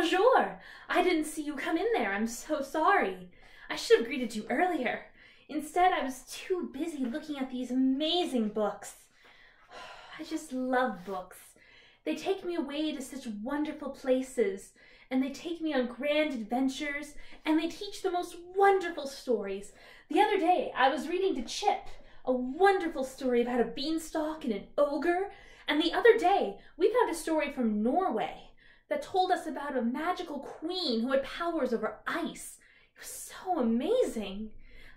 Bonjour! I didn't see you come in there. I'm so sorry. I should have greeted you earlier. Instead, I was too busy looking at these amazing books. I just love books. They take me away to such wonderful places, and they take me on grand adventures, and they teach the most wonderful stories. The other day, I was reading to Chip, a wonderful story about a beanstalk and an ogre, and the other day, we found a story from Norway that told us about a magical queen who had powers over ice. It was so amazing.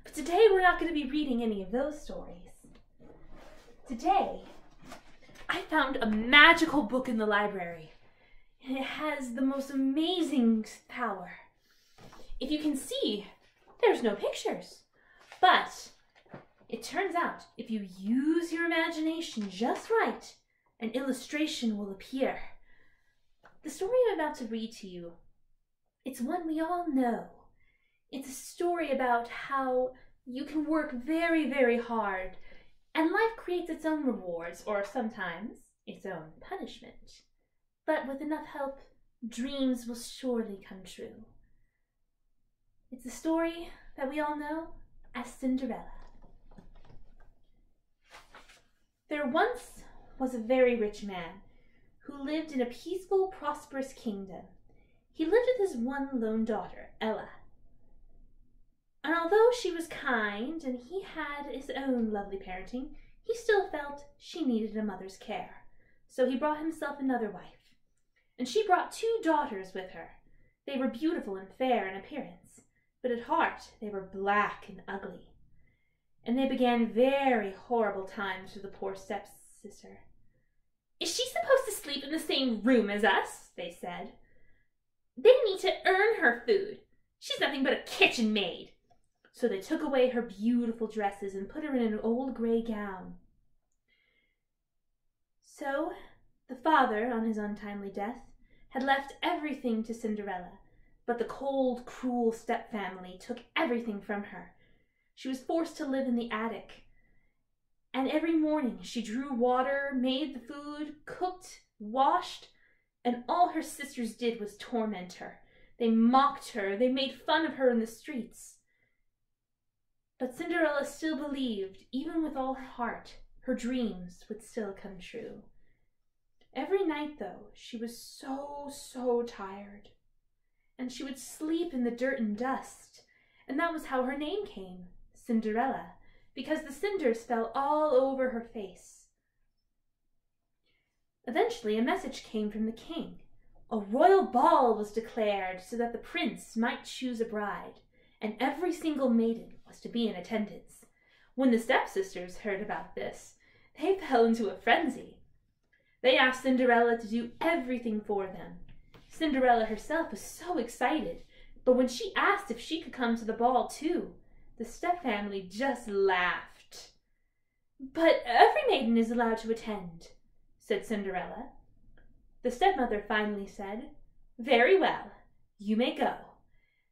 But today we're not going to be reading any of those stories. Today, I found a magical book in the library, and it has the most amazing power. If you can see, there's no pictures. But it turns out if you use your imagination just right, an illustration will appear. The story I'm about to read to you, it's one we all know. It's a story about how you can work very, very hard, and life creates its own rewards, or sometimes its own punishment. But with enough help, dreams will surely come true. It's a story that we all know as Cinderella. There once was a very rich man who lived in a peaceful, prosperous kingdom. He lived with his one lone daughter, Ella. And although she was kind and he had his own lovely parenting, he still felt she needed a mother's care. So he brought himself another wife. And she brought 2 daughters with her. They were beautiful and fair in appearance, but at heart they were black and ugly. And they began very horrible times for the poor stepsister. "Is she supposed to sleep in the same room as us?" they said. "They need to earn her food. She's nothing but a kitchen maid." So they took away her beautiful dresses and put her in an old gray gown. So the father, on his untimely death, had left everything to Cinderella, but the cold, cruel stepfamily took everything from her. She was forced to live in the attic, and every morning she drew water, made the food, cooked, washed, and all her sisters did was torment her. They mocked her, they made fun of her in the streets. But Cinderella still believed, even with all her heart, her dreams would still come true. Every night, though, she was so tired, and she would sleep in the dirt and dust, and that was how her name came, Cinderella, because the cinders fell all over her face. Eventually, a message came from the king. A royal ball was declared so that the prince might choose a bride, and every single maiden was to be in attendance. When the stepsisters heard about this, they fell into a frenzy. They asked Cinderella to do everything for them. Cinderella herself was so excited, but when she asked if she could come to the ball too, the stepfamily just laughed. "But every maiden is allowed to attend," said Cinderella. The stepmother finally said, "Very well, you may go.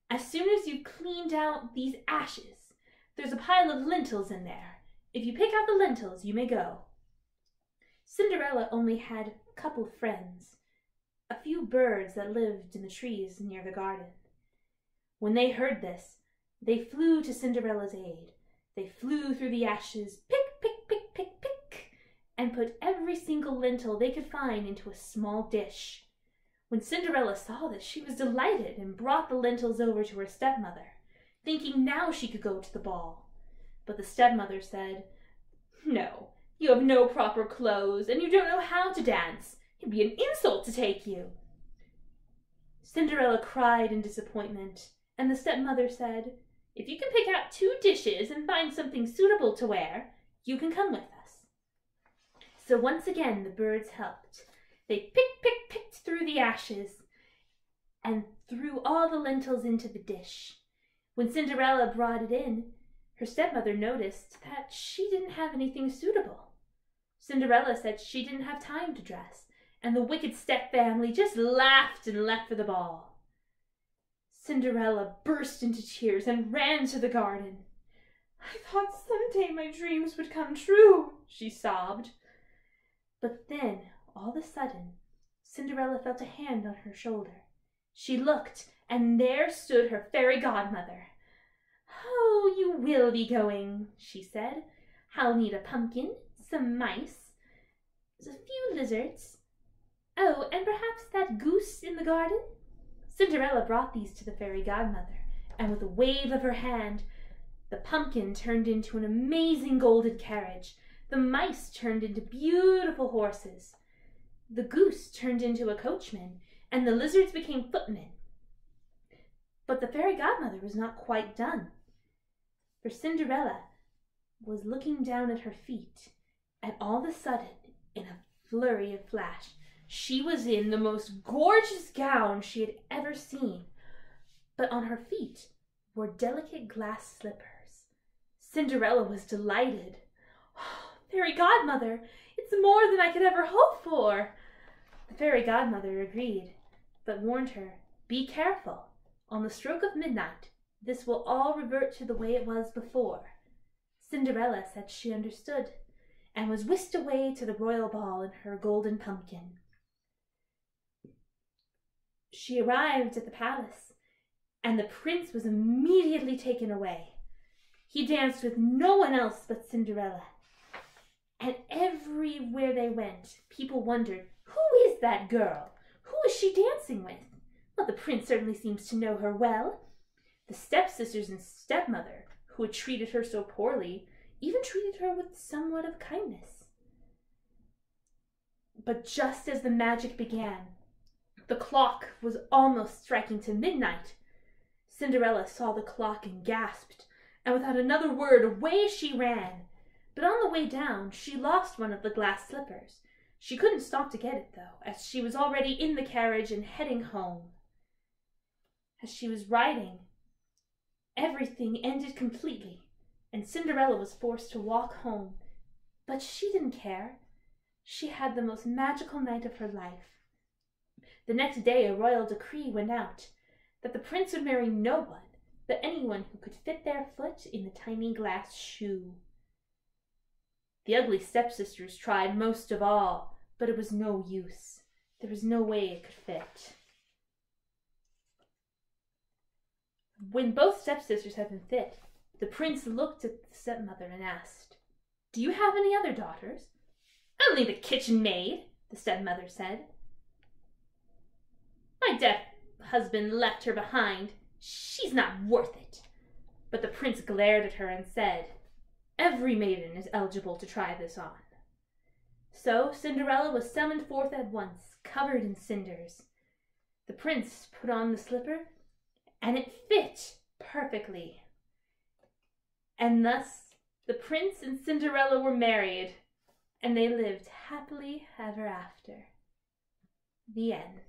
As soon as you've cleaned out these ashes, there's a pile of lentils in there. If you pick out the lentils, you may go." Cinderella only had a couple of friends, a few birds that lived in the trees near the garden. When they heard this, they flew to Cinderella's aid. They flew through the ashes, pick, pick, pick, pick, pick, and put every single lentil they could find into a small dish. When Cinderella saw this, she was delighted and brought the lentils over to her stepmother, thinking now she could go to the ball. But the stepmother said, "No, you have no proper clothes, and you don't know how to dance. It'd be an insult to take you." Cinderella cried in disappointment, and the stepmother said, "If you can pick out 2 dishes and find something suitable to wear, you can come with us." So once again the birds helped. They picked through the ashes and threw all the lentils into the dish. When Cinderella brought it in, her stepmother noticed that she didn't have anything suitable. Cinderella said she didn't have time to dress, and the wicked stepfamily just laughed and left for the ball. Cinderella burst into tears and ran to the garden. "I thought someday my dreams would come true," she sobbed. But then, all of a sudden, Cinderella felt a hand on her shoulder. She looked, and there stood her fairy godmother. "Oh, you will be going," she said. "I'll need a pumpkin, some mice, a few lizards. Oh, and perhaps that goose in the garden." Cinderella brought these to the fairy godmother, and with a wave of her hand, the pumpkin turned into an amazing golden carriage, the mice turned into beautiful horses, the goose turned into a coachman, and the lizards became footmen. But the fairy godmother was not quite done, for Cinderella was looking down at her feet, and all of a sudden, in a flurry of flash, she was in the most gorgeous gown she had ever seen, but on her feet were delicate glass slippers. Cinderella was delighted. "Oh, fairy godmother, it's more than I could ever hope for." The fairy godmother agreed, but warned her, "Be careful. On the stroke of midnight, this will all revert to the way it was before." Cinderella said she understood, and was whisked away to the royal ball in her golden pumpkin. She arrived at the palace, and the prince was immediately taken away. He danced with no one else but Cinderella, and everywhere they went, people wondered, "Who is that girl? Who is she dancing with? Well, the prince certainly seems to know her well." The stepsisters and stepmother, who had treated her so poorly, even treated her with somewhat of kindness. But just as the magic began, the clock was almost striking to midnight. Cinderella saw the clock and gasped, and without another word, away she ran. But on the way down, she lost one of the glass slippers. She couldn't stop to get it, though, as she was already in the carriage and heading home. As she was riding, everything ended completely, and Cinderella was forced to walk home. But she didn't care. She had the most magical night of her life. The next day a royal decree went out that the prince would marry no one but anyone who could fit their foot in the tiny glass shoe. The ugly stepsisters tried most of all, but it was no use. There was no way it could fit. When both stepsisters had been fit, the prince looked at the stepmother and asked, "Do you have any other daughters?" "Only the kitchen maid," the stepmother said. "My deaf husband left her behind. She's not worth it." But the prince glared at her and said, "Every maiden is eligible to try this on." So Cinderella was summoned forth at once, covered in cinders. The prince put on the slipper, and it fit perfectly. And thus the prince and Cinderella were married, and they lived happily ever after. The end.